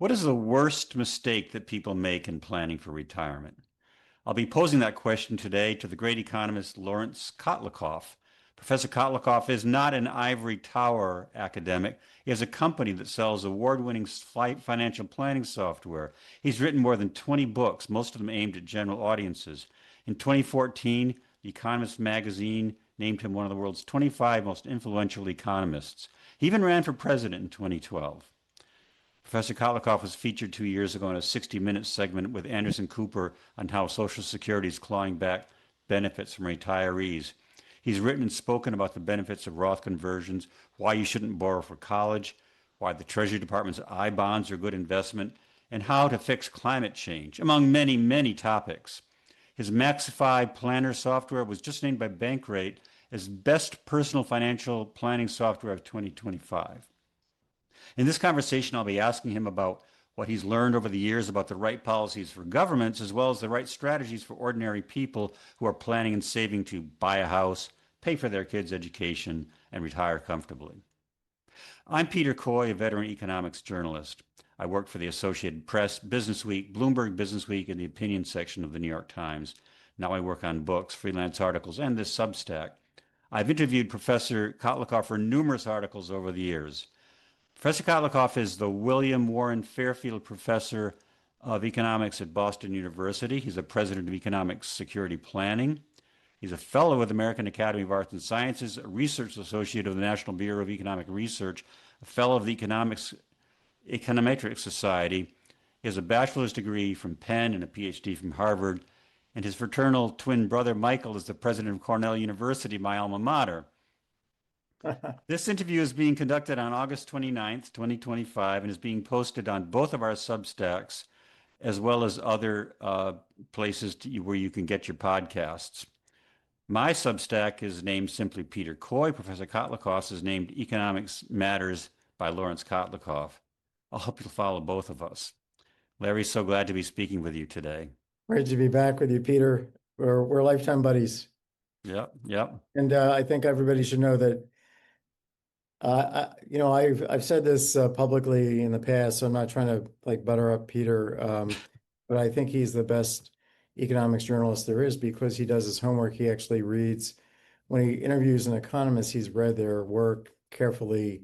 What is the worst mistake that people make in planning for retirement? I'll be posing that question today to the great economist Lawrence Kotlikoff. Professor Kotlikoff is not an ivory tower academic. He has a company that sells award-winning financial planning software. He's written more than 20 books, most of them aimed at general audiences. In 2014, The Economist magazine named him one of the world's 25 most influential economists. He even ran for president in 2012. Professor Kotlikoff was featured 2 years ago in a 60-minute segment with Anderson Cooper on how Social Security is clawing back benefits from retirees. He's written and spoken about the benefits of Roth conversions, why you shouldn't borrow for college, why the Treasury Department's I-bonds are a good investment, and how to fix climate change, among many, many topics. His Maxify Planner software was just named by Bankrate as best personal financial planning software of 2025. In this conversation, I'll be asking him about what he's learned over the years about the right policies for governments, as well as the right strategies for ordinary people who are planning and saving to buy a house, pay for their kids' education, and retire comfortably. I'm Peter Coy, a veteran economics journalist. I worked for the Associated Press, BusinessWeek, Bloomberg BusinessWeek, and the opinion section of the New York Times. Now I work on books, freelance articles, and this Substack. I've interviewed Professor Kotlikoff for numerous articles over the years. Professor Kotlikoff is the William Warren Fairfield Professor of Economics at Boston University. He's the President of Economic Security Planning. He's a Fellow with the American Academy of Arts and Sciences, a Research Associate of the National Bureau of Economic Research, a Fellow of the Econometric Society. He has a bachelor's degree from Penn and a PhD from Harvard. And his fraternal twin brother, Michael, is the President of Cornell University, my alma mater. This interview is being conducted on August 29th, 2025, and is being posted on both of our Substacks, as well as other places where you can get your podcasts. My Substack is named simply Peter Coy. Professor Kotlikoff's is named Economics Matters by Lawrence Kotlikoff. I hope you'll follow both of us. Larry, so glad to be speaking with you today. Great to be back with you, Peter. We're lifetime buddies. Yep. And I think everybody should know that I've said this publicly in the past, so I'm not trying to butter up Peter, but I think he's the best economics journalist there is because he does his homework. He actually reads. When he interviews an economist, he's read their work carefully.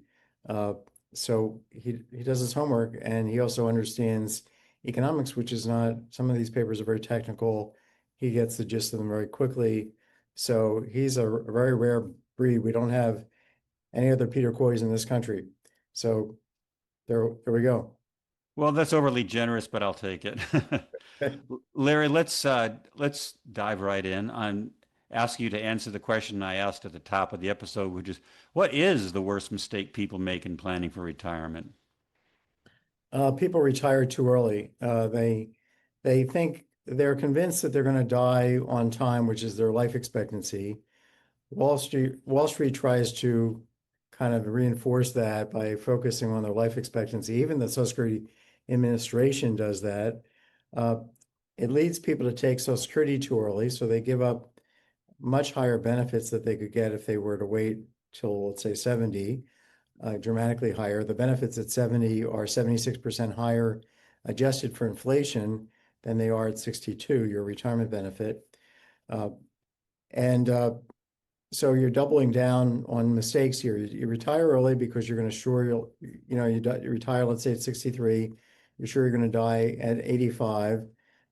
So he does his homework, and he also understands economics, which is not, some of these papers are very technical. He gets the gist of them very quickly. So he's a very rare breed. We don't have any other Peter Coys in this country. So there we go. Well, that's overly generous, but I'll take it. Larry, let's dive right in on ask you to answer the question I asked at the top of the episode, which is, what is the worst mistake people make in planning for retirement? People retire too early. They think, they're convinced that they're going to die on time, which is their life expectancy. Wall Street tries to kind of reinforce that by focusing on their life expectancy. Even the Social Security Administration does that. It leads people to take Social Security too early, so they give up much higher benefits that they could get if they were to wait till, let's say, 70, dramatically higher. The benefits at 70 are 76% higher adjusted for inflation than they are at 62, your retirement benefit. So you're doubling down on mistakes here. You retire early because you're going to you retire, let's say at 63, you're sure you're going to die at 85,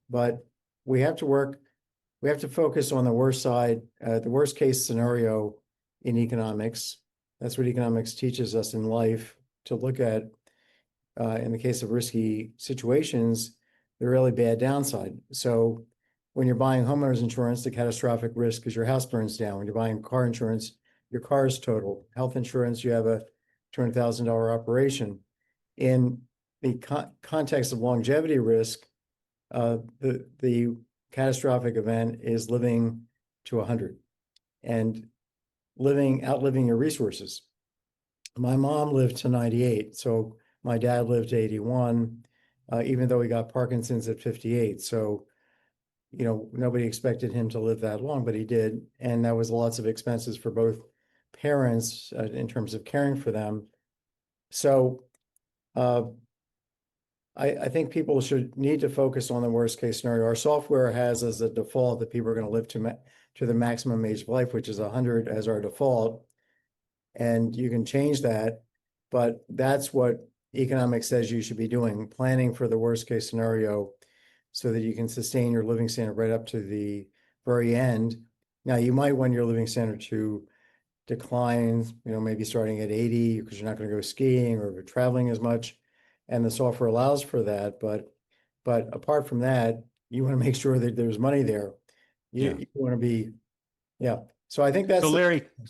but we have to focus on the worst side, the worst case scenario in economics. That's what economics teaches us in life, to look at, in the case of risky situations, the really bad downside. So when you're buying homeowners insurance, the catastrophic risk is your house burns down. When you're buying car insurance, your car is totaled. Health insurance, you have a $200,000 operation. In the context of longevity risk, the catastrophic event is living to 100 and outliving your resources. My mom lived to 98, so my dad lived to 81, even though he got Parkinson's at 58. So nobody expected him to live that long, but he did. And that was lots of expenses for both parents in terms of caring for them. So I think people should need to focus on the worst case scenario. Our software has as a default that people are going to live to the maximum age of life, which is 100 as our default. And you can change that, but that's what economics says you should be doing, planning for the worst case scenario so that you can sustain your living standard right up to the very end. Now, you might want your living standard to decline, maybe starting at 80 because you're not going to go skiing or traveling as much, and the software allows for that. But apart from that, you want to make sure that there's money there. Yeah. You want to be, yeah. So I think So that's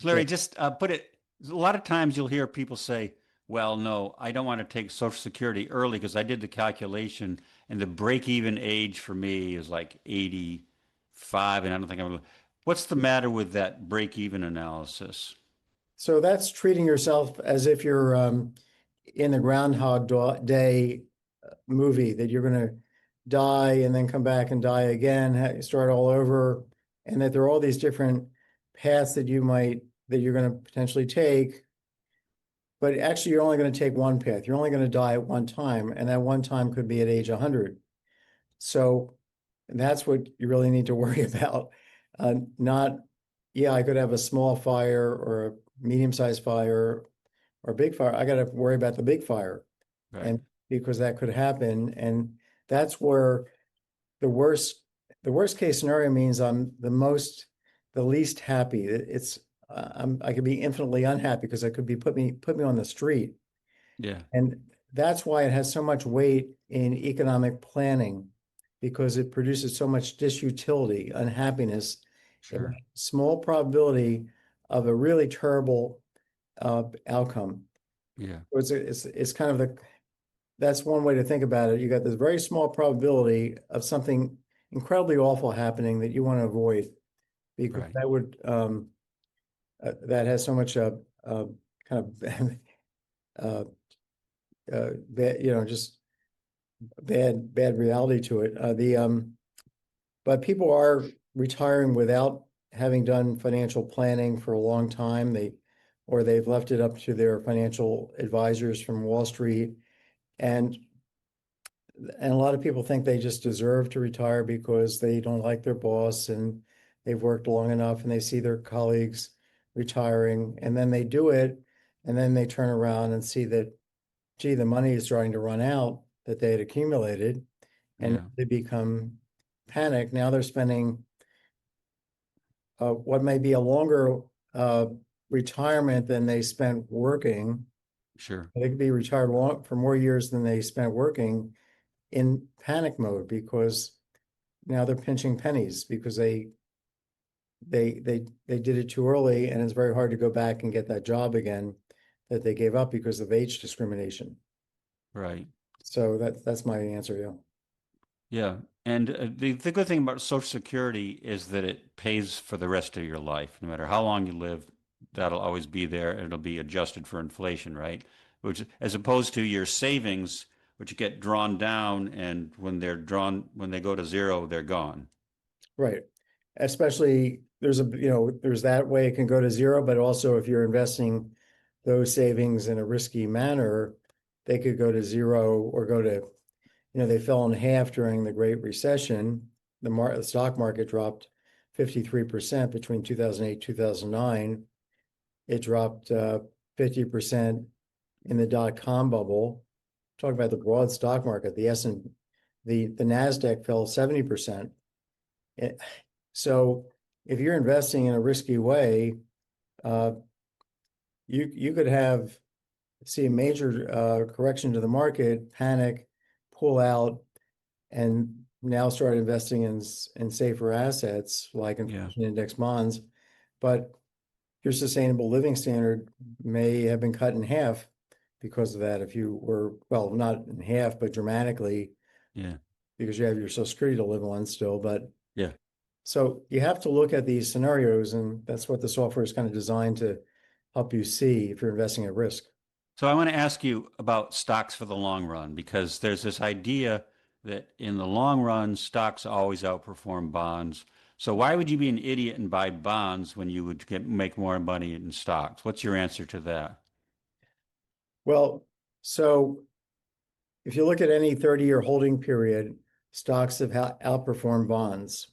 Larry, just put it. A lot of times you'll hear people say, "Well, no, I don't want to take Social Security early because I did the calculation, and the break-even age for me is like 85, and I don't think I'm." What's the matter with that break-even analysis? so that's treating yourself as if you're in the Day movie that you're going to die and then come back and die again, start all over, and that there are all these different paths that you're going to potentially take. But actually, you're only going to take one path. You're only going to die at one time, and that one time could be at age 100. So that's what you really need to worry about. Not, yeah, I could have a small fire or a medium-sized fire or a big fire. I got to worry about the big fire, Right. and because that could happen, and that's where the worst the worst case scenario means I'm the least happy. I could be infinitely unhappy because I could be put me on the street. Yeah. And that's why it has so much weight in economic planning, because it produces so much disutility, unhappiness, and Sure. small probability of a really terrible outcome. Yeah. It's kind of that's one way to think about it. You got this very small probability of something incredibly awful happening that you want to avoid, because Right. that has so much kind of uh, bad, just bad reality to it. But people are retiring without having done financial planning for a long time. They've left it up to their financial advisors from Wall Street, and a lot of people think they just deserve to retire because they don't like their boss and they've worked long enough and they see their colleagues retiring, and then they do it, and then they turn around and see that, gee, the money is starting to run out that they had accumulated, and Yeah. they become panicked. Now they're spending what may be a longer retirement than they spent working. Sure. They could be retired for more years than they spent working, in panic mode, because now they're pinching pennies because they did it too early, and it's very hard to go back and get that job again that they gave up because of age discrimination. Right. So that's my answer. Yeah. Yeah. And the good thing about Social Security is that it pays for the rest of your life. No matter how long you live, that'll always be there and it'll be adjusted for inflation, right? Which, as opposed to your savings, which get drawn down, and when they go to zero, they're gone. Right. Especially there's that way it can go to zero, but also if you're investing those savings in a risky manner, they could go to zero or they fell in half during the Great Recession. The stock market dropped 53% between 2008, 2009. It dropped 50% in the dot-com bubble. Talk about the broad stock market. The NASDAQ fell 70%. So if you're investing in a risky way, uh, you could see a major correction to the market, panic, pull out, and now start investing in safer assets like Yeah. inflation index bonds. But your sustainable living standard may have been cut in half because of that. If you were, well, not in half, but dramatically, Yeah. because you have your Social Security to live on still. But Yeah. so you have to look at these scenarios, and that's what the software is kind of designed to help you see if you're investing at risk. So I want to ask you about stocks for the long run, because there's this idea that in the long run, stocks always outperform bonds. So why would you be an idiot and buy bonds when you would make more money in stocks? What's your answer to that? Well, so if you look at any 30-year holding period, stocks have outperformed bonds.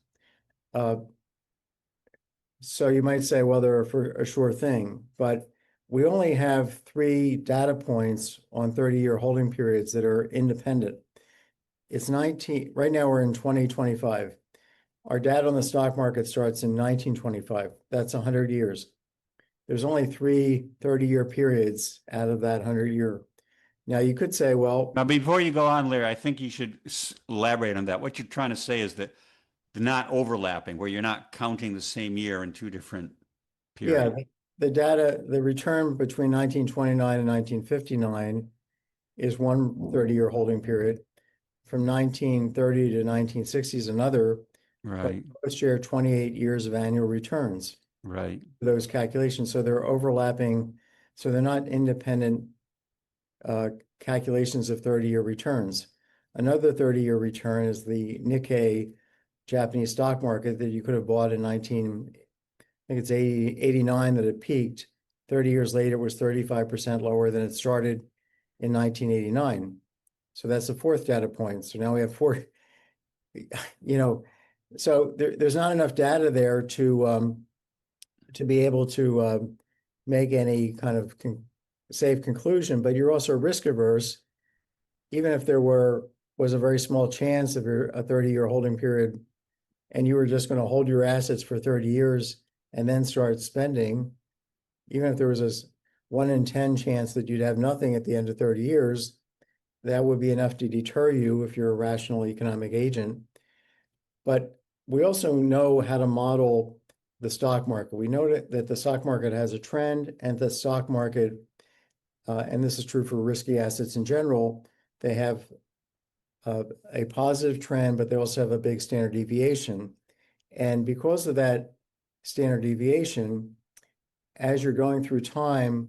So you might say, well, they're for a sure thing, but we only have 3 data points on 30-year holding periods that are independent. It's 19, right now we're in 2025. Our data on the stock market starts in 1925. That's 100 years. There's only 3 30-year periods out of that 100-year. Now you could say, well, Now, before you go on, Larry, I think you should elaborate on that. What you're trying to say is that they're not overlapping, where you're not counting the same year in 2 different yeah, periods. the data, the return between 1929 and 1959 is one 30-year holding period. From 1930 to 1960 is another, but Right, both share 28 years of annual returns right. for those calculations. So they're overlapping. So they're not independent calculations of 30-year returns. Another 30-year return is the Nikkei Japanese stock market that you could have bought in 19, I think it's 89 that it peaked. 30 years later, it was 35% lower than it started in 1989. So that's the 4th data point. So now we have 4, you know, so there's not enough data there to be able to make any kind of safe conclusion, but you're also risk averse. Even if there was a very small chance of a 30-year holding period and you were just going to hold your assets for 30 years and then start spending, even if there was a 1 in 10 chance that you'd have nothing at the end of 30 years, that would be enough to deter you if you're a rational economic agent. But we also know how to model the stock market. We know that the stock market has a trend, and the stock market, and this is true for risky assets in general, they have a positive trend, but they also have a big standard deviation. And because of that standard deviation, as you're going through time,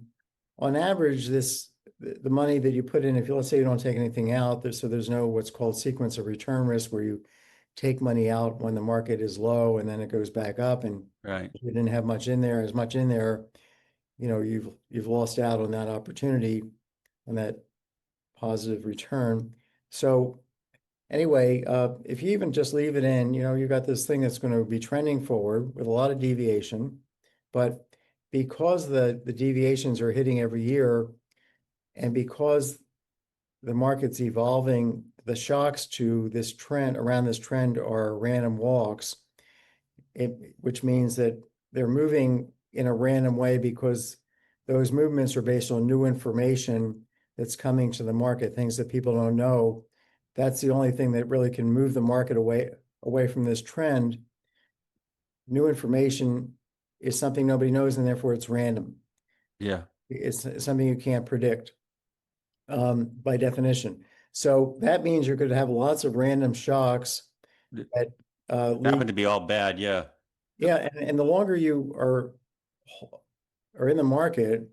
on average, the money that you put in, if you, let's say you don't take anything out, so there's no what's called sequence of return risk, where you take money out when the market is low and then it goes back up, and Right. you didn't have much in there, you've lost out on that opportunity, on that positive return. So anyway, if you even just leave it in, you've got this thing that's going to be trending forward with a lot of deviation, but because the deviations are hitting every year, and because the market's evolving, the shocks to this trend, around this trend, are random walks, which means that they're moving in a random way because those movements are based on new information that's coming to the market, things that people don't know. That's the only thing that really can move the market away from this trend. New information is something nobody knows, and therefore it's random. Yeah. It's something you can't predict by definition. So that means you're going to have lots of random shocks that Happen lead. to be all bad. Yeah. Yeah, and the longer you are in the market,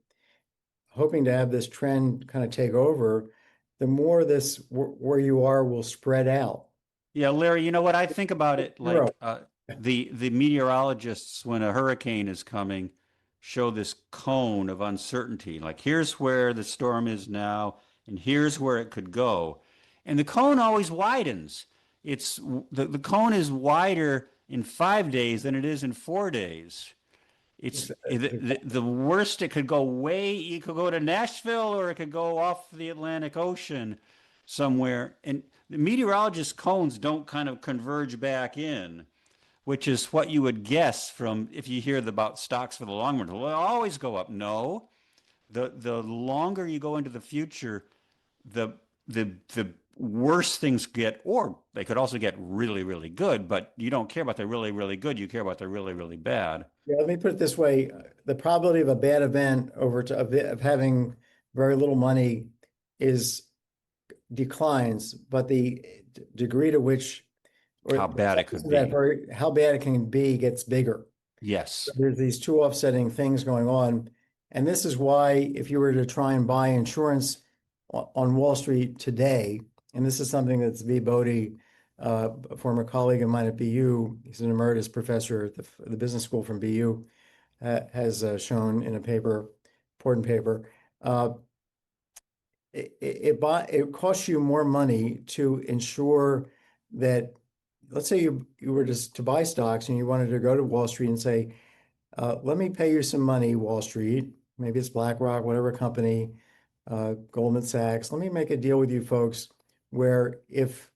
hoping to have this trend kind of take over, the more this where you are will spread out. Yeah, Larry, you know what I think about it, Zero. like the meteorologists, when a hurricane is coming, show this cone of uncertainty. Like, here's where the storm is now, and here's where it could go. And the cone always widens. It's the cone is wider in 5 days than it is in 4 days. It's the worst. It could go it could go to Nashville, or it could go off the Atlantic Ocean somewhere. And the meteorologist cones don't kind of converge back in, which is what you would guess from if you hear about stocks for the long run. Well, they'll always go up. No, the longer you go into the future, the the worse things get, or they could also get really, really good, but you don't care about the really, really good. You care about the really, really bad. Yeah, let me put it this way: the probability of a bad event of having very little money is declines, but the degree to which, or How the bad it chances could of that, be. how bad it can be, gets bigger. Yes. There's these 2 offsetting things going on. And this is why, if you were to try and buy insurance on Wall Street today, and this is something that's V. Bodie, a former colleague of mine at BU, he's an emeritus professor at the business school from BU, has shown in a paper, important paper. it costs you more money to ensure that, let's say you were just to buy stocks and you wanted to go to Wall Street and say, let me pay you some money, Wall Street. Maybe it's BlackRock, whatever company, Goldman Sachs. Let me make a deal with you folks where if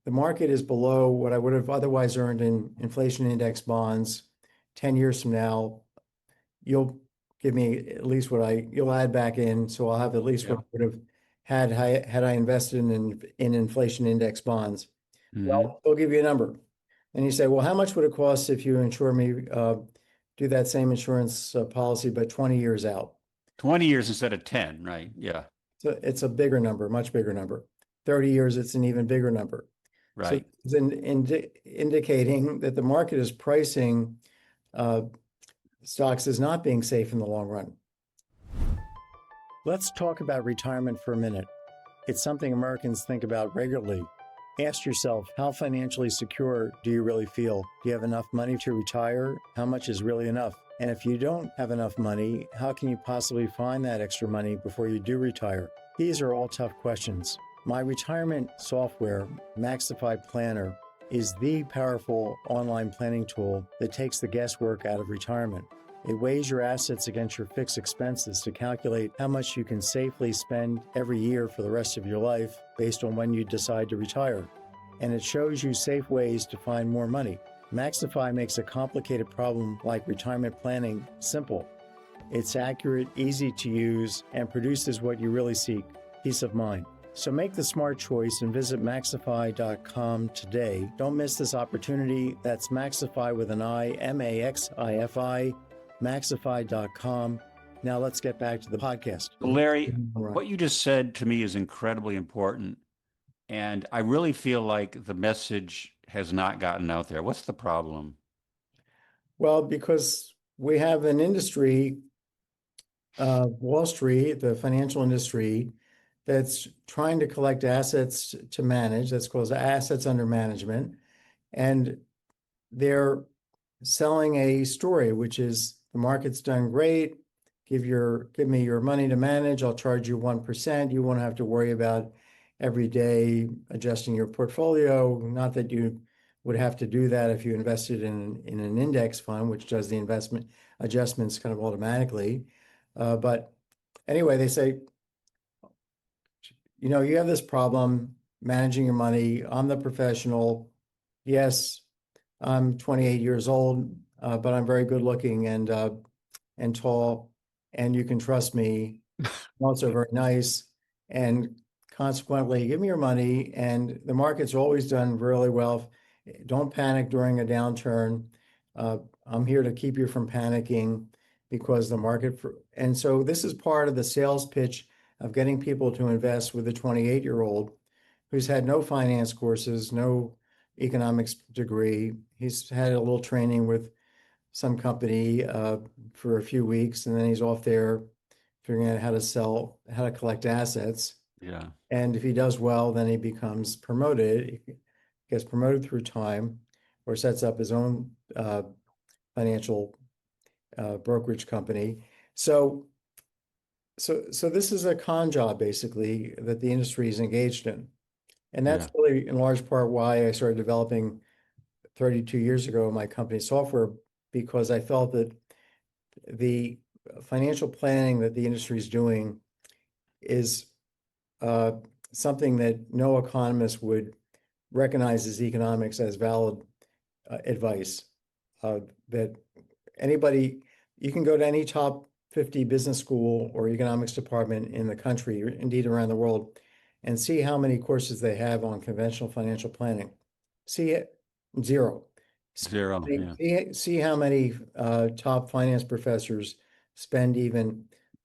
the market is below what I would have otherwise earned in inflation index bonds 10 years from now, you'll give me at least you'll add back in. So I'll have at least what I would have had I invested in inflation index bonds. Well, they'll give you a number. And you say, well, how much would it cost if you insure me, do that same insurance policy, but 20 years out? 20 years instead of 10, right? Yeah. So it's a bigger number, much bigger number. 30 years, it's an even bigger number. Right. So it's indicating that the market is pricing stocks as not being safe in the long run. Let's talk about retirement for a minute. It's something Americans think about regularly. Ask yourself, how financially secure do you really feel? Do you have enough money to retire? How much is really enough? And if you don't have enough money, how can you possibly find that extra money before you do retire? These are all tough questions. My retirement software, Maxify Planner, is the powerful online planning tool that takes the guesswork out of retirement. It weighs your assets against your fixed expenses to calculate how much you can safely spend every year for the rest of your life based on when you decide to retire. And it shows you safe ways to find more money. Maxify makes a complicated problem like retirement planning simple. It's accurate, easy to use, and produces what you really seek, peace of mind. So make the smart choice and visit Maxify.com today. Don't miss this opportunity. That's Maxify with an I, Maxify, Maxify.com. Now let's get back to the podcast. Larry, what you just said to me is incredibly important. And I really feel like the message has not gotten out there. What's the problem? Well, because we have an industry, Wall Street, the financial industry, that's trying to collect assets to manage. That's called assets under management. And they're selling a story, which is the market's done great. Give me your money to manage. I'll charge you 1%. You won't have to worry about every day adjusting your portfolio. Not that you would have to do that if you invested in an index fund, which does the investment adjustments kind of automatically. But anyway, they say, you have this problem managing your money. I'm the professional. Yes, I'm 28 years old, but I'm very good looking and tall, and you can trust me. I'm also very nice, and consequently, give me your money. And the market's always done really well. Don't panic during a downturn. I'm here to keep you from panicking because the market and so this is part of the sales pitch of getting people to invest with a 28-year-old who's had no finance courses, no economics degree. He's had a little training with some company for a few weeks, and then he's off there figuring out how to collect assets. Yeah. And if he does well, then he becomes promoted. He gets promoted through time or sets up his own financial brokerage company. So this is a con job, basically, that the industry is engaged in. And that's really, in large part, why I started developing 32 years ago my company software, because I felt that the financial planning that the industry is doing is something that no economist would recognize as economics as valid advice. That anybody, you can go to any top 50 business school or economics department in the country, or indeed around the world, and see how many courses they have on conventional financial planning. See it, zero. Zero, yeah. See how many top finance professors spend even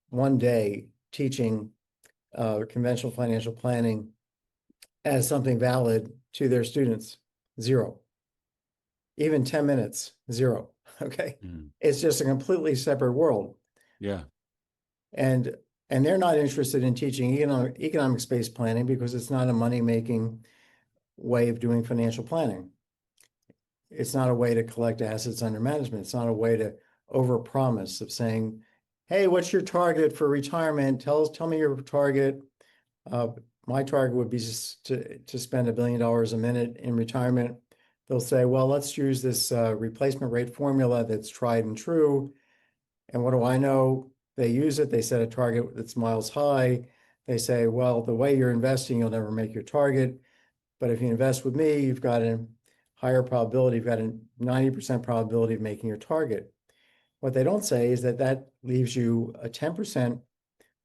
one day teaching conventional financial planning as something valid to their students. Zero. Even 10 minutes, zero. Okay. It's just a completely separate world. Yeah. And they're not interested in teaching economics-based planning because it's not a money-making way of doing financial planning. It's not a way to collect assets under management. It's not a way to overpromise of saying, hey, what's your target for retirement? Tell me your target. Uh, my target would be just to spend $1 billion a minute in retirement. They'll say, well, let's use this replacement rate formula that's tried and true. And what do I know? They use it. They set a target that's miles high. They say, well, the way you're investing, you'll never make your target. But if you invest with me, you've got a higher probability. You've got a 90% probability of making your target. What they don't say is that that leaves you a 10%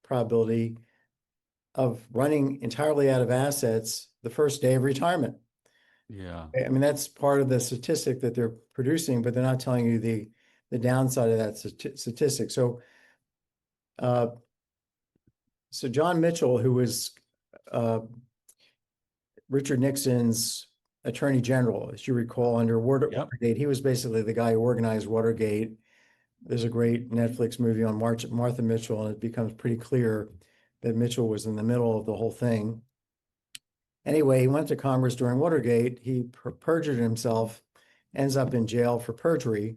probability of running entirely out of assets the first day of retirement. Yeah. I mean, that's part of the statistic that they're producing, but they're not telling you the downside of that statistic. Uh, so John Mitchell, who was uh, Richard Nixon's attorney general, as you recall, under Yep. Watergate, he was basically the guy who organized Watergate. There's a great Netflix movie on Martha Mitchell, and it becomes pretty clear that Mitchell was in the middle of the whole thing. Anyway, he went to Congress during Watergate. He perjured himself, ends up in jail for perjury.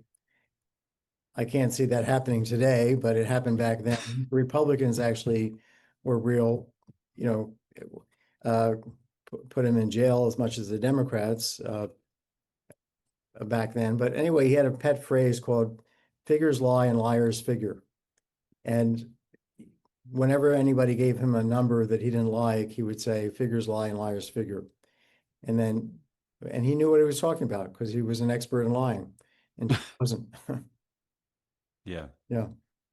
I can't see that happening today, but it happened back then. Republicans actually were real, you know, uh, put him in jail as much as the Democrats back then. But anyway, he had a pet phrase called "figures lie and liars figure." And whenever anybody gave him a number that he didn't like, he would say, "Figures lie and liars figure." And he knew what he was talking about because he was an expert in lying, and he wasn't. Yeah. Yeah.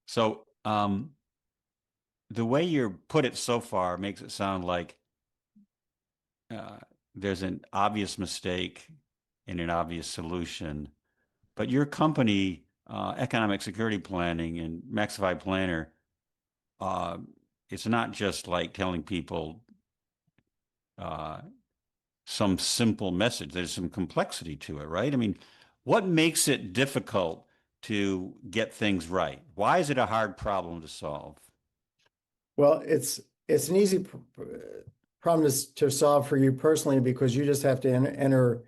So the way you put it so far makes it sound like uh, there's an obvious mistake and an obvious solution. But your company, Economic Security Planning and Maxify Planner, uh, it's not just like telling people uh, some simple message. There's some complexity to it, right? I mean, what makes it difficult to get things right? Why is it a hard problem to solve? Well, it's an easy problem to solve for you personally because you just have to enter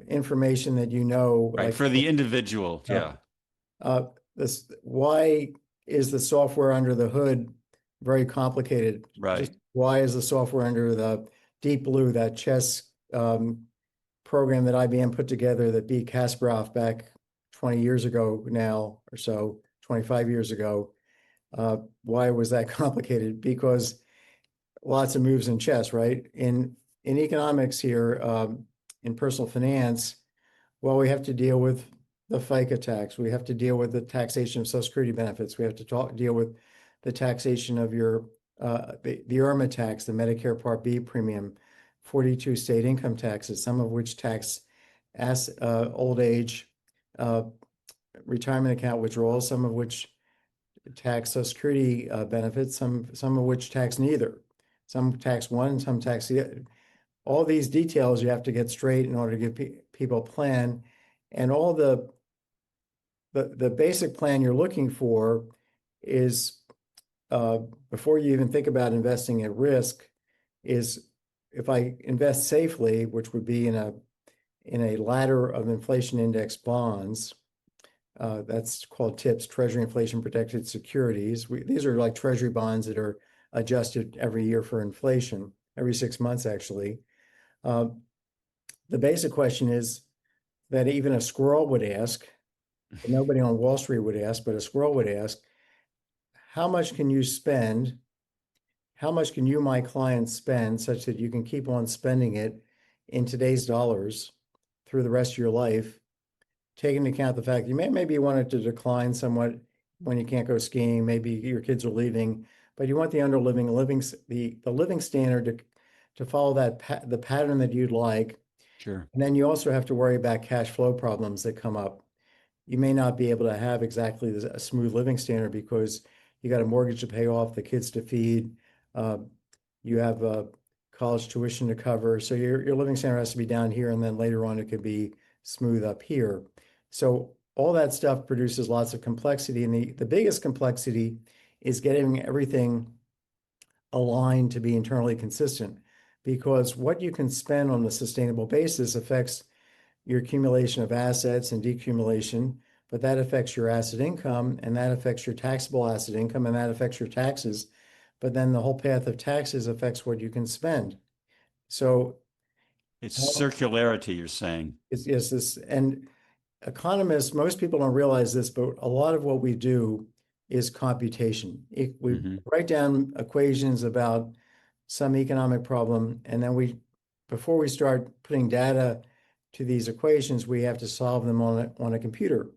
information that you know, Right. like For the individual. uh, Yeah. this. Why is the software under the hood very complicated? Right. Just why is the software under the Deep Blue, that chess program that IBM put together that beat Kasparov back 20 years ago now or so, 25 years ago? Why was that complicated? Because lots of moves in chess, right? In economics here, in personal finance, well, we have to deal with the FICA tax. We have to deal with the taxation of Social Security benefits. We have to deal with the taxation of your the IRMA tax, the Medicare Part B premium, 42 state income taxes, some of which tax as old age uh, retirement account withdrawals, some of which tax Social Security benefits, some of which tax neither. Some tax one, some tax the other. All these details you have to get straight in order to give people a plan, and all the basic plan you're looking for is before you even think about investing at risk, is if I invest safely, which would be in a ladder of inflation index bonds. That's called TIPS, Treasury Inflation Protected Securities. These are like treasury bonds that are adjusted every year for inflation, every 6 months, actually. The basic question is that even a squirrel would ask, nobody on Wall Street would ask, but a squirrel would ask, how much can you spend? How much can you, my clients, spend such that you can keep on spending it in today's dollars through the rest of your life, taking into account the fact you maybe you want it to decline somewhat when you can't go skiing, maybe your kids are leaving, but you want the the living standard to follow the pattern that you'd like. Sure. And then you also have to worry about cash flow problems that come up. You may not be able to have exactly a smooth living standard because you got a mortgage to pay off, the kids to feed, uh, you have college tuition to cover. So your living standard has to be down here, and then later on it could be smooth up here. So all that stuff produces lots of complexity, and the biggest complexity is getting everything aligned to be internally consistent, because what you can spend on a sustainable basis affects your accumulation of assets and decumulation, but that affects your asset income, and that affects your taxable asset income, and that affects your taxes. but then the whole path of taxes affects what you can spend. So It's circularity, you're saying. it's this, and economists, most people don't realize this, but a lot of what we do is computation. We Hmm. write down equations about some economic problem, and then before we start putting data to these equations, we have to solve them on a computer.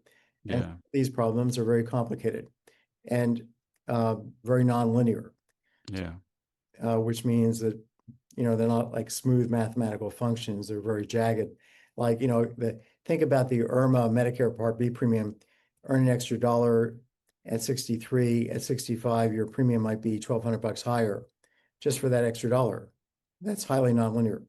And Yeah. these problems are very complicated and very nonlinear, Yeah. which means that they're not like smooth mathematical functions. They're very jagged. Like, think about the IRMA Medicare Part B premium, earn an extra dollar at 63, at 65, your premium might be $1,200 higher just for that extra dollar. That's highly nonlinear.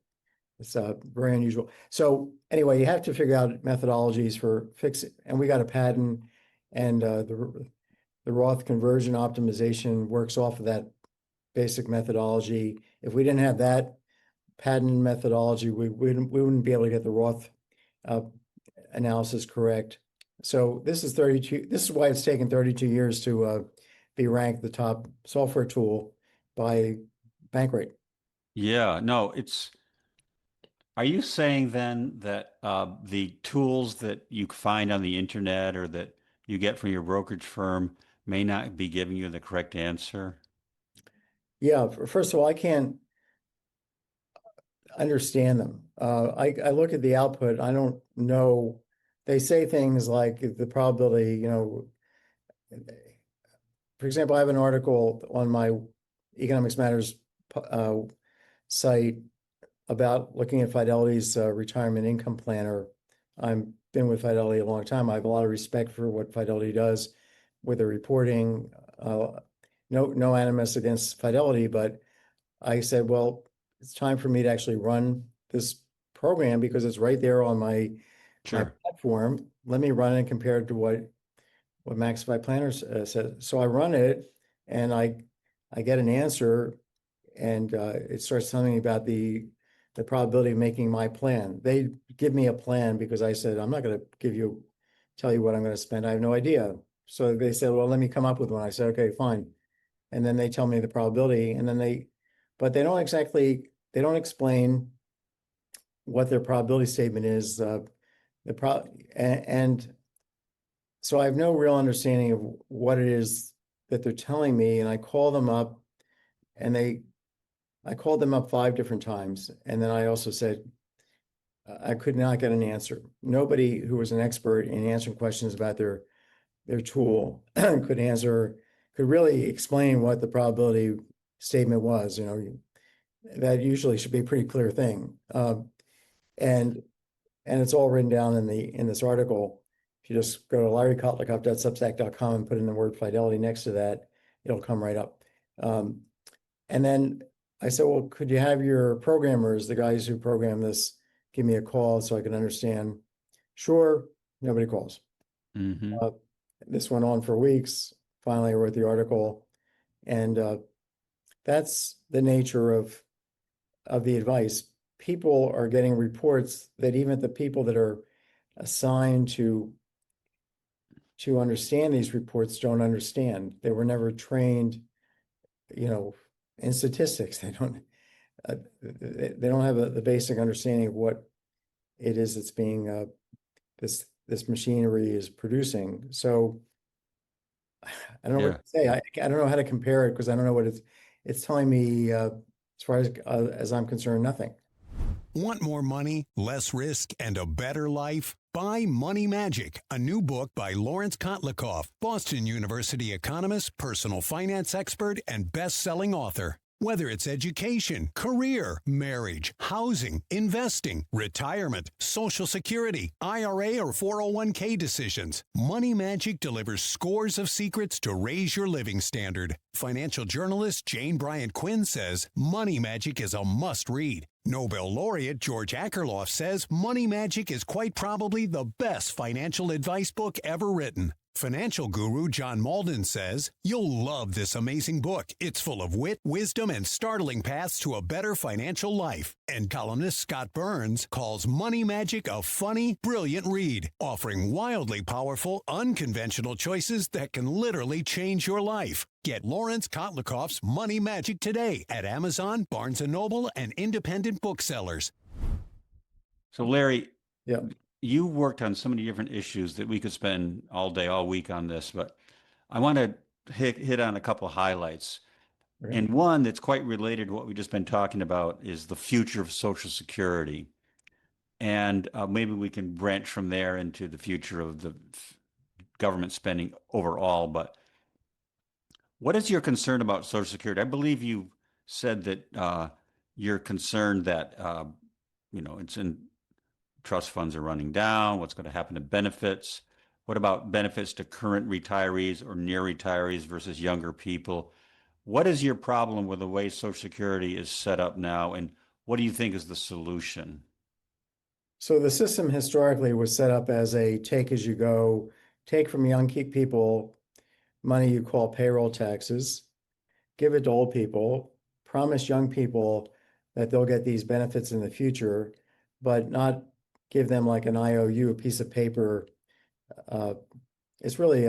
It's very unusual. So anyway, you have to figure out methodologies for fixing, and we got a patent, and the Roth conversion optimization works off of that basic methodology. If we didn't have that patent methodology, we wouldn't be able to get the Roth analysis correct. So this is 32. This is why it's taken 32 years to be ranked the top software tool by Bankrate. Yeah. No, are you saying then that the tools that you find on the internet or that you get from your brokerage firm may not be giving you the correct answer? Yeah, first of all, I can't understand them. I look at the output. I don't know. They say things like the probability, for example, I have an article on my Economics Matters uh, site about looking at Fidelity's retirement income planner. I've been with Fidelity a long time. I have a lot of respect for what Fidelity does with the reporting. No animus against Fidelity, but I said, well, it's time for me to actually run this program because it's right there on my Sure. platform. Let me run it compared to what Maxify Planner says. So I run it, and I get an answer, and it starts telling me about the probability of making my plan. They give me a plan because I said I'm not going to tell you what I'm going to spend. I have no idea. So they said, well, let me come up with one. I said, okay, fine. And then they tell me the probability, and then but they don't explain what their probability statement is. And so I have no real understanding of what it is that they're telling me. And I call them up, and I called them up 5 different times. And then I also said, I could not get an answer. Nobody who was an expert in answering questions about their tool could really explain what the probability statement was. That usually should be a pretty clear thing. And it's all written down in this article. If you just go to larrykotlikov.substack.com and put in the word fidelity next to that, it'll come right up. And then I said, well, could you have your programmers, the guys who program this, give me a call so I can understand? Sure, nobody calls. Hmm. This went on for weeks. Finally, I wrote the article, and that's the nature of the advice. People are getting reports that even the people that are assigned to understand these reports don't understand. They were never trained, in statistics. They don't have the basic understanding of what it is that's being this machinery is producing. So I don't know Yeah. what to say. I don't know how to compare it because I don't know what it's telling me. As far as I'm concerned, nothing. Want more money, less risk, and a better life? Buy Money Magic, a new book by Lawrence Kotlikoff, Boston University economist, personal finance expert, and best-selling author. Whether it's education, career, marriage, housing, investing, retirement, Social Security, IRA, or 401k decisions, Money Magic delivers scores of secrets to raise your living standard. Financial journalist Jane Bryant Quinn says Money Magic is a must-read. Nobel laureate George Akerlof says Money Magic is quite probably the best financial advice book ever written. Financial guru John Malden says you'll love this amazing book. It's full of wit, wisdom, and startling paths to a better financial life. And columnist Scott Burns calls Money Magic a funny, brilliant read, offering wildly powerful, unconventional choices that can literally change your life. Get Lawrence Kotlikoff's Money Magic today at Amazon, Barnes & Noble, and independent booksellers. So Larry, Yeah. you worked on so many different issues that we could spend all day, all week on this, but I want to hit on a couple of highlights. Okay. And one that's quite related to what we've just been talking about is the future of Social Security. And maybe we can branch from there into the future of the government spending overall. But what is your concern about Social Security? I believe you said that you're concerned that, it's in trust funds are running down. What's going to happen to benefits? What about benefits to current retirees or near retirees versus younger people? What is your problem with the way Social Security is set up now, and what do you think is the solution? So the system historically was set up as a take as you go, take from young people money you call payroll taxes, give it to old people, promise young people that they'll get these benefits in the future, but not give them like an IOU, a piece of paper. It's really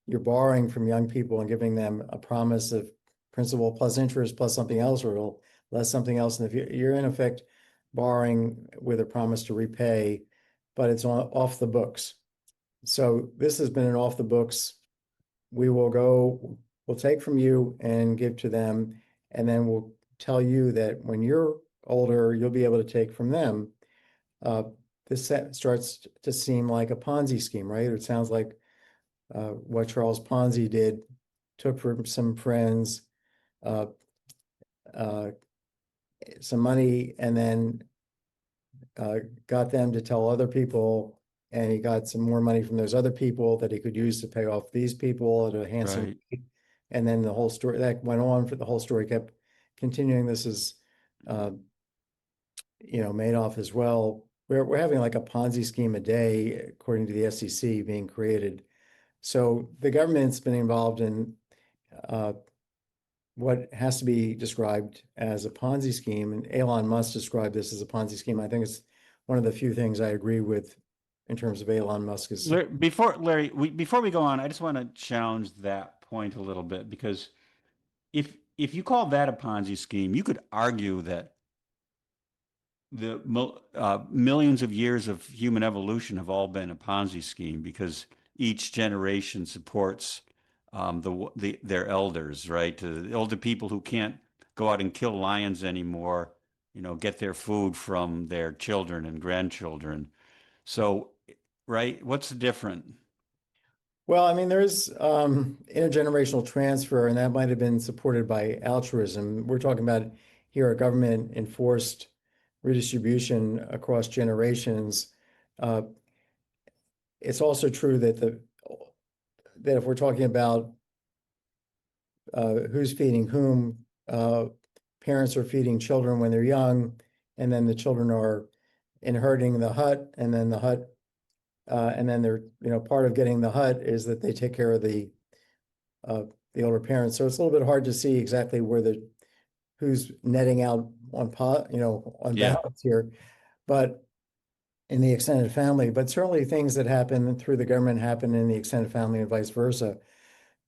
you're borrowing from young people and giving them a promise of principal plus interest plus something else, or less something else in the future. You're in effect borrowing with a promise to repay, but it's off the books. So this has been an off the books. We'll take from you and give to them, and then we'll tell you that when you're older, you'll be able to take from them. This starts to seem like a Ponzi scheme, right? It sounds like what Charles Ponzi did, took from some friends some money, and then got them to tell other people, and he got some more money from those other people that he could use to pay off these people at a handsome rate. And then the whole story that went on for the whole story kept continuing. This is Madoff as well. We're having like a Ponzi scheme a day, according to the SEC, being created. So the government's been involved in what has to be described as a Ponzi scheme, and Elon Musk described this as a Ponzi scheme. I think it's one of the few things I agree with in terms of Elon Musk's. Before we go on, I just want to challenge that point a little bit, because if you call that a Ponzi scheme, you could argue that the millions of years of human evolution have all been a Ponzi scheme, because each generation supports their elders, right? The older people who can't go out and kill lions anymore, get their food from their children and grandchildren. So, right, what's different? Well, I mean, there's intergenerational transfer, and that might have been supported by altruism. We're talking about here a government enforced redistribution across generations. It's also true that if we're talking about who's feeding whom, parents are feeding children when they're young, and then the children are inheriting the hut, and then the hut, and then they're, part of getting the hut is that they take care of the older parents. So it's a little bit hard to see exactly who's netting out on balance here, but in the extended family, but certainly things that happen through the government happen in the extended family and vice versa.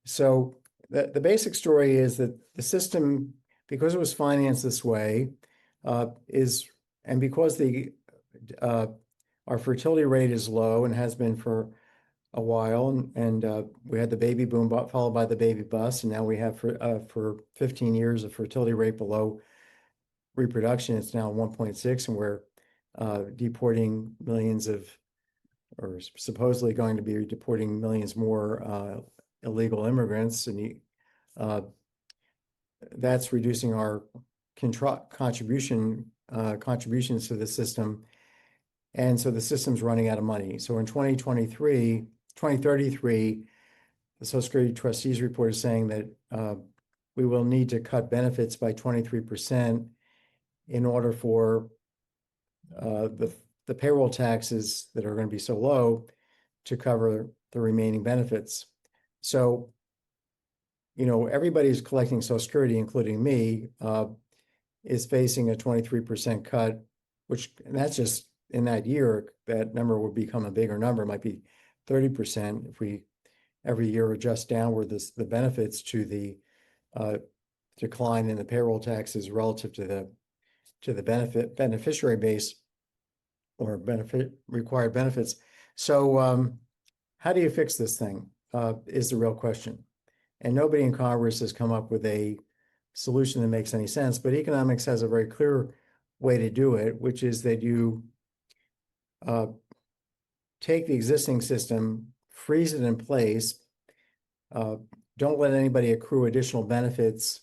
So the basic story is that the system, because it was financed this way, and because our fertility rate is low and has been for a while, and we had the baby boom followed by the baby bust, and now we have for 15 years a fertility rate below reproduction. It's now 1.6, and we're deporting millions or supposedly going to be deporting millions more illegal immigrants, and that's reducing our contributions to the system. And so the system's running out of money. So in 2033, the Social Security Trustees report is saying that we will need to cut benefits by 23% in order for the payroll taxes that are going to be so low to cover the remaining benefits. So, everybody's collecting Social Security, including me, is facing a 23% cut, and that's just in that year. That number would become a bigger number. It might be 30% if we every year adjust downward the benefits to the decline in the payroll taxes relative to the beneficiary base or required benefits. So how do you fix this thing is the real question. And nobody in Congress has come up with a solution that makes any sense, but economics has a very clear way to do it, which is that you take the existing system, freeze it in place, don't let anybody accrue additional benefits.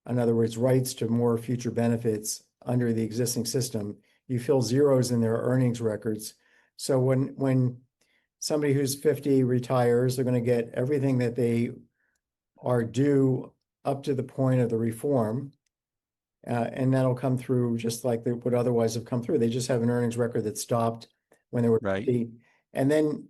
In other words, rights to more future benefits under the existing system. You fill zeros in their earnings records. So when somebody who's 50 retires, they're going to get everything that they are due up to the point of the reform. And that'll come through just like they would otherwise have come through. They just have an earnings record that stopped when they were 50. And then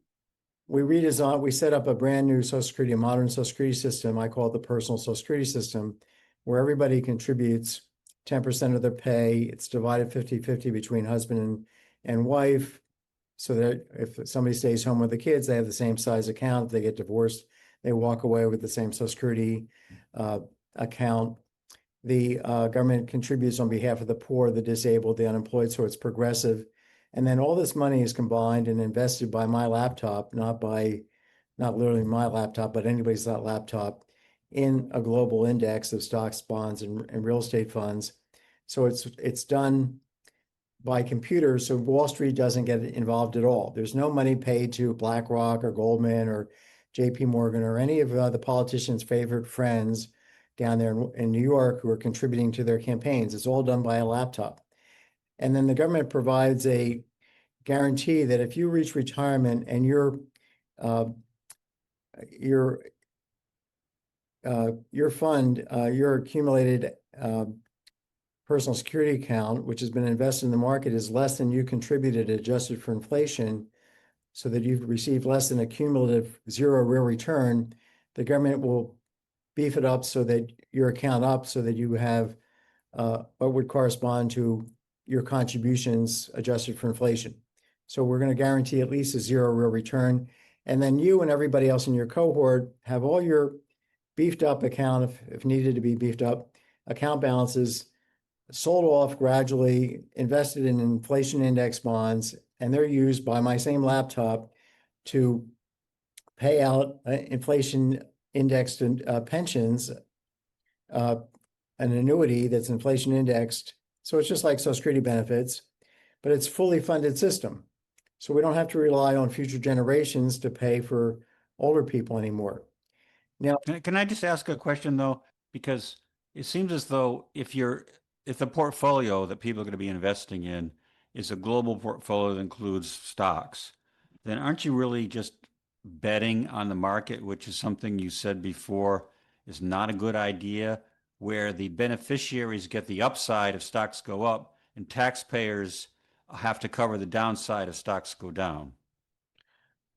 we set up a brand new Social Security, a modern Social Security system. I call it the personal Social Security system, where everybody contributes 10% of their pay. It's divided 50-50 between husband and wife, so that if somebody stays home with the kids, they have the same size account. If they get divorced, they walk away with the same Social Security account. The government contributes on behalf of the poor, the disabled, the unemployed, so it's progressive. And then all this money is combined and invested by my laptop, not literally my laptop, but anybody's laptop, in a global index of stocks, bonds, and real estate funds. So it's done by computer, so Wall Street doesn't get involved at all. There's no money paid to BlackRock or Goldman or JP Morgan or any of the politicians' favorite friends down there in New York who are contributing to their campaigns. It's all done by a laptop. And then the government provides a guarantee that if you reach retirement and your fund, your accumulated personal security account, which has been invested in the market, is less than you contributed adjusted for inflation, so that you've received less than a cumulative zero real return, the government will beef it up so that your account up so that you have what would correspond to your contributions adjusted for inflation. So we're going to guarantee at least a zero real return. And then you and everybody else in your cohort have all your beefed up account, if needed to be beefed up, account balances sold off gradually, invested in inflation index bonds, and they're used by my same laptop to pay out inflation indexed pensions, an annuity that's inflation indexed. So it's just like Social Security benefits, but it's fully funded system. So we don't have to rely on future generations to pay for older people anymore. Now, can I just ask a question though? Because it seems as though if the portfolio that people are going to be investing in is a global portfolio that includes stocks, then aren't you really just betting on the market, which is something you said before is not a good idea, where the beneficiaries get the upside if stocks go up and taxpayers have to cover the downside if stocks go down?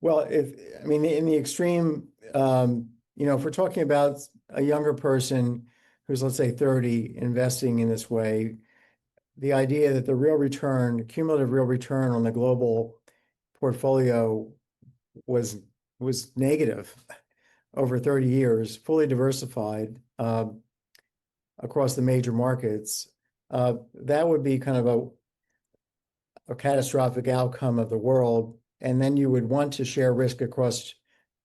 Well, in the extreme, if we're talking about a younger person who's, let's say, 30, investing in this way, the idea that the real return, cumulative real return on the global portfolio was negative over 30 years, fully diversified across the major markets, that would be kind of a catastrophic outcome of the world. And then you would want to share risk across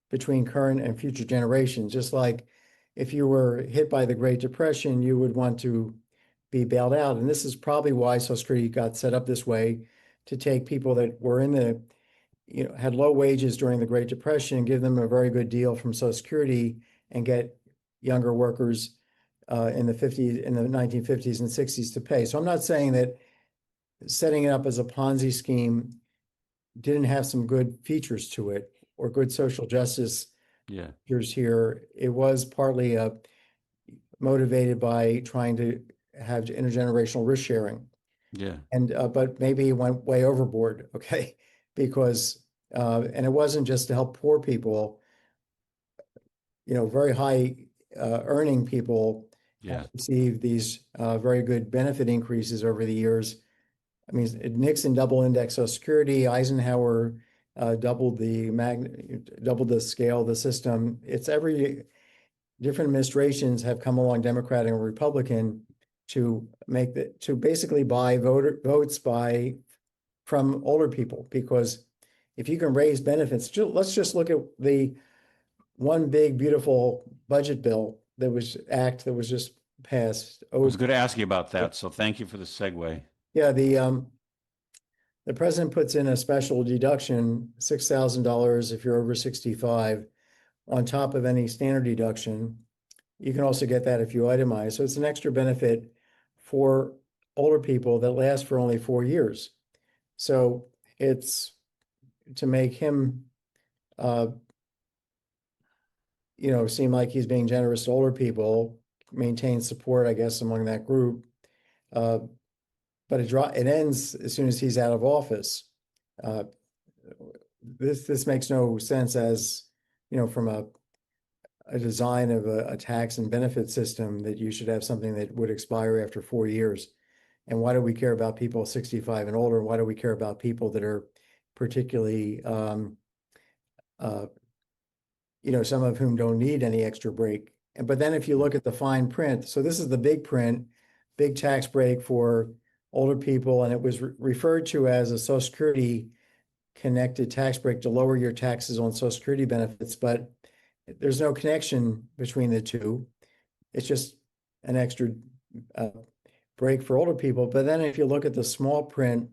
between current and future generations. Just like if you were hit by the Great Depression, you would want to be bailed out. And this is probably why Social Security got set up this way, to take people that were had low wages during the Great Depression and give them a very good deal from Social Security, and get younger workers in the 1950s and 60s to pay. So I'm not saying that setting it up as a Ponzi scheme didn't have some good features to it, or good social justice features here. It was partly motivated by trying to have intergenerational risk sharing. Yeah. And but maybe it went way overboard, okay? Because And it wasn't just to help poor people, very high earning people Yeah. have received these very good benefit increases over the years. I mean, Nixon double indexed Social Security, Eisenhower doubled the scale of the system. It's every different administrations have come along, Democratic and Republican, to basically buy votes from older people, because if you can raise benefits, let's just look at the one big beautiful budget bill that was just passed. I was going to ask you about that, so thank you for the segue. Yeah, the president puts in a special deduction, $6,000 if you're over 65, on top of any standard deduction. You can also get that if you itemize. So it's an extra benefit for older people that lasts for only 4 years. So it's to make him, seem like he's being generous to older people, maintain support, I guess, among that group. But it ends as soon as he's out of office. This makes no sense as, from a design of a tax and benefit system, that you should have something that would expire after 4 years. And why do we care about people 65 and older? Why do we care about people that are particularly, some of whom don't need any extra break? But then if you look at the fine print, so this is the big print, big tax break for older people, and it was referred to as a Social Security connected tax break to lower your taxes on Social Security benefits, but there's no connection between the two. It's just an extra break for older people. But then if you look at the small print,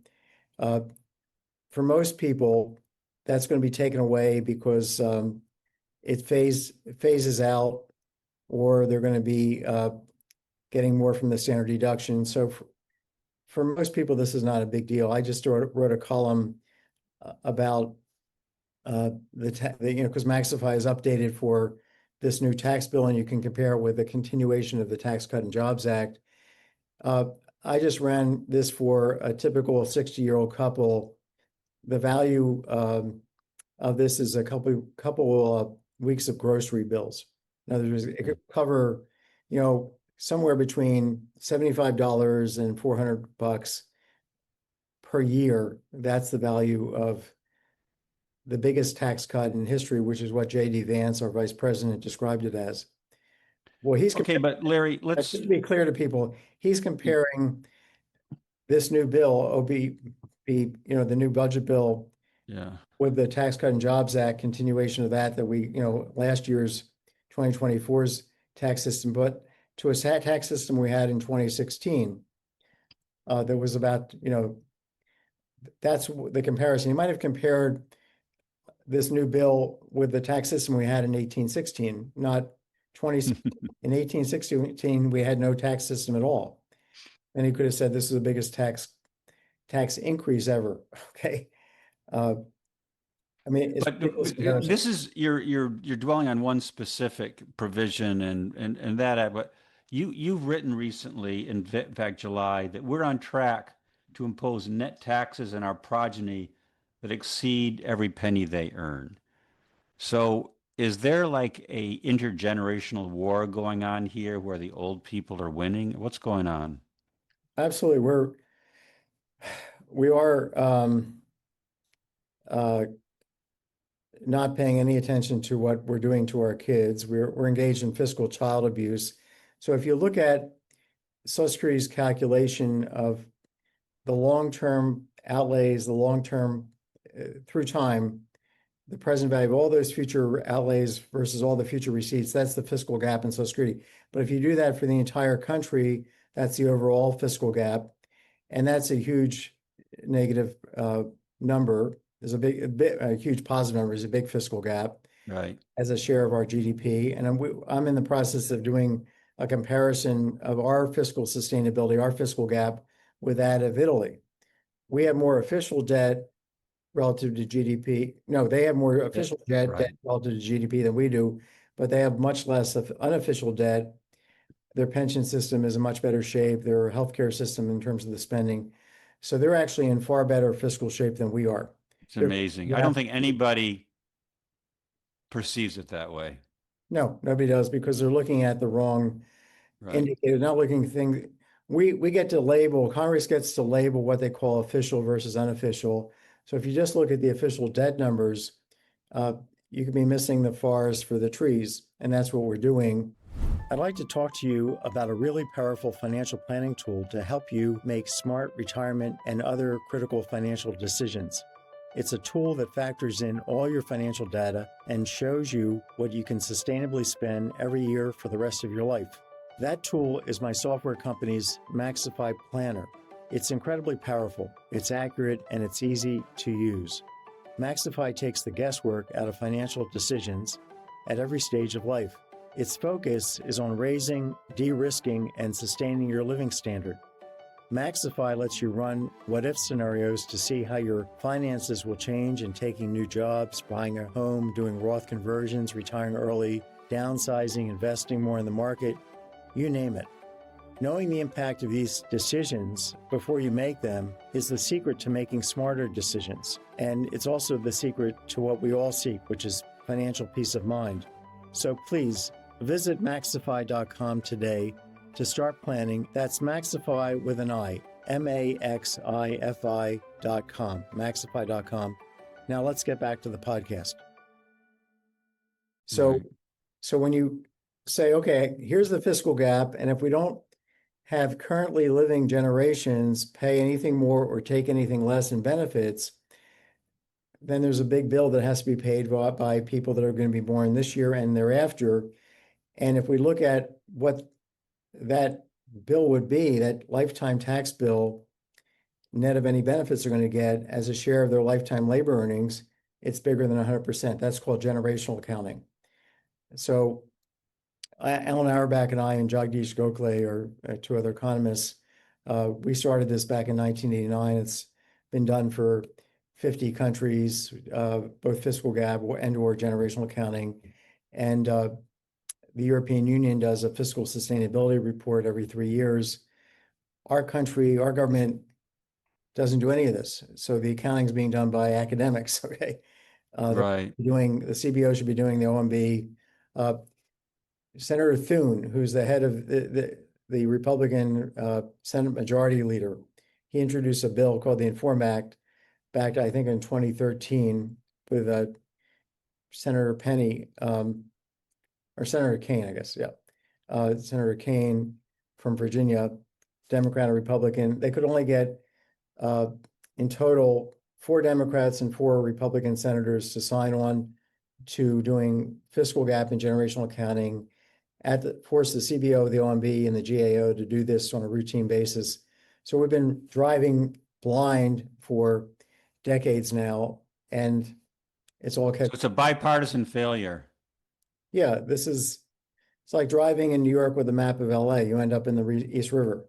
for most people, that's going to be taken away because it phases out, or they're going to be getting more from the standard deduction. So for most people, this is not a big deal. I just wrote a column about because Maxify is updated for this new tax bill, and you can compare it with the continuation of the Tax Cut and Jobs Act. I just ran this for a typical 60-year-old couple. The value of this is a couple weeks of grocery bills. In other words, it could cover, somewhere between $75 and $400 per year. That's the value of the biggest tax cut in history, which is what J.D. Vance, our vice president, described it as. Well, Okay, but Larry, let's just to be clear to people, he's comparing this new bill, the new budget bill, with the Tax Cut and Jobs Act, continuation of that we, last year's 2024's tax system, but to a tax system we had in 2016. There was about, that's the comparison. You might have compared this new bill with the tax system we had in 1816, not 2016. In 1816, we had no tax system at all. And he could have said this is the biggest tax increase ever. Okay. I mean, but this is you're dwelling on one specific provision and that, but you've written recently, in fact, July, that we're on track to impose net taxes on our progeny that exceed every penny they earn. So is there like a intergenerational war going on here where the old people are winning? What's going on? Absolutely. We are not paying any attention to what we're doing to our kids. We're engaged in fiscal child abuse. So if you look at Social Security's calculation of the long-term outlays, the long-term through time, the present value of all those future outlays versus all the future receipts, that's the fiscal gap in Social Security. But if you do that for the entire country, that's the overall fiscal gap. And that's a huge negative number. There's a huge positive number is a big fiscal gap, right, as a share of our GDP. And I'm in the process of doing a comparison of our fiscal sustainability, our fiscal gap, with that of Italy. We have more official debt relative to GDP. No, they have more official debt relative to GDP than we do, but they have much less of unofficial debt. Their pension system is in much better shape. Their healthcare system in terms of the spending. So they're actually in far better fiscal shape than we are. It's amazing. I Yeah. don't think anybody perceives it that way. No, nobody does because they're looking at the wrong Right. indicator, not looking thing. We get to label, Congress gets to label what they call official versus unofficial. So if you just look at the official debt numbers, you could be missing the forest for the trees, and that's what we're doing. I'd like to talk to you about a really powerful financial planning tool to help you make smart retirement and other critical financial decisions. It's a tool that factors in all your financial data and shows you what you can sustainably spend every year for the rest of your life. That tool is my software company's Maxify Planner. It's incredibly powerful, it's accurate, and it's easy to use. Maxify takes the guesswork out of financial decisions at every stage of life. Its focus is on raising, de-risking, and sustaining your living standard. Maxify lets you run what-if scenarios to see how your finances will change in taking new jobs, buying a home, doing Roth conversions, retiring early, downsizing, investing more in the market, you name it. Knowing the impact of these decisions before you make them is the secret to making smarter decisions. And it's also the secret to what we all seek, which is financial peace of mind. So please visit Maxify.com today to start planning. That's Maxify with an I, Maxify.com, Maxify.com. Now let's get back to the podcast. So, Right. so when you say, okay, here's the fiscal gap, and if we don't have currently living generations pay anything more or take anything less in benefits, then there's a big bill that has to be paid by people that are going to be born this year and thereafter. And if we look at what that bill would be, that lifetime tax bill, net of any benefits they're going to get as a share of their lifetime labor earnings, it's bigger than 100%. That's called generational accounting. So Alan Auerbach and I and Jagdish Gokhale are two other economists. We started this back in 1989. It's been done for 50 countries, both fiscal gap and or generational accounting. And the European Union does a fiscal sustainability report every 3 years. Our country, our government doesn't do any of this. So the accounting is being done by academics, okay? Right. The CBO should be doing the OMB. Senator Thune, who's the head of the Republican Senate Majority Leader, he introduced a bill called the Inform Act back, I think, in 2013 with Senator Penny, or Senator Kane, I guess, yeah. Senator Kane from Virginia, Democrat and Republican. They could only get, in total, 4 Democrats and 4 Republican senators to sign on to doing fiscal gap and generational accounting, force the CBO, the OMB, and the GAO to do this on a routine basis. So we've been driving blind for decades now, and it's all So it's a bipartisan failure. Yeah, it's like driving in New York with a map of LA. You end up in the East River.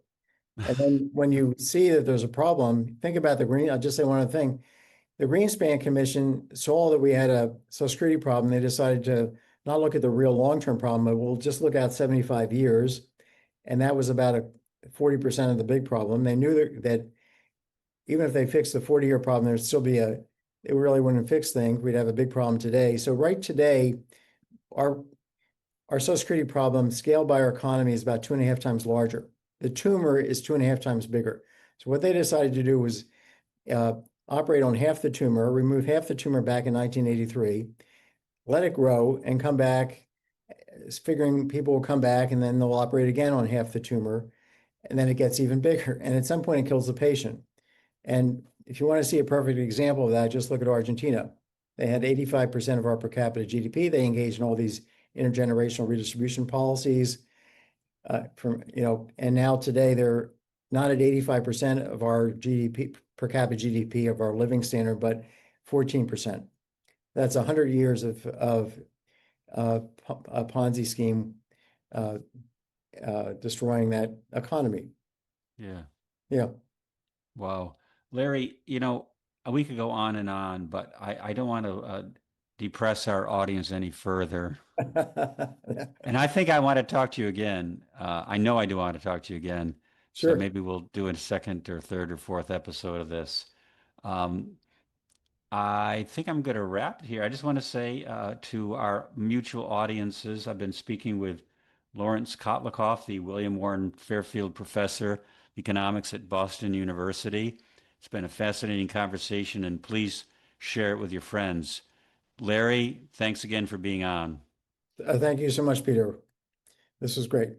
And then when you see that there's a problem, think about I'll just say one other thing. The Greenspan Commission saw that we had a Social Security problem. They decided to not look at the real long-term problem, but we'll just look out 75 years. And that was about 40% of the big problem. They knew that even if they fixed the 40-year problem, there'd still be it really wouldn't fix things. We'd have a big problem today. So right today, our Social Security problem scaled by our economy is about 2.5 times larger. The tumor is 2.5 times bigger. So what they decided to do was operate on half the tumor, remove half the tumor back in 1983, let it grow and come back, figuring people will come back and then they'll operate again on half the tumor. And then it gets even bigger. And at some point it kills the patient. And if you want to see a perfect example of that, just look at Argentina. They had 85% of our per capita GDP. They engaged in all these intergenerational redistribution policies. And now today they're not at 85% of our GDP, per capita GDP of our living standard, but 14%. That's 100 years of a Ponzi scheme destroying that economy. Yeah. Yeah. Wow. Larry, we could go on and on, but I don't want to depress our audience any further. And I think I want to talk to you again. I know I do want to talk to you again. Sure. So maybe we'll do a second or third or fourth episode of this. I think I'm going to wrap it here. I just want to say to our mutual audiences, I've been speaking with Lawrence Kotlikoff, the William Warren Fairfield Professor of Economics at Boston University. It's been a fascinating conversation, and please share it with your friends. Larry, thanks again for being on. Thank you so much, Peter. This was great.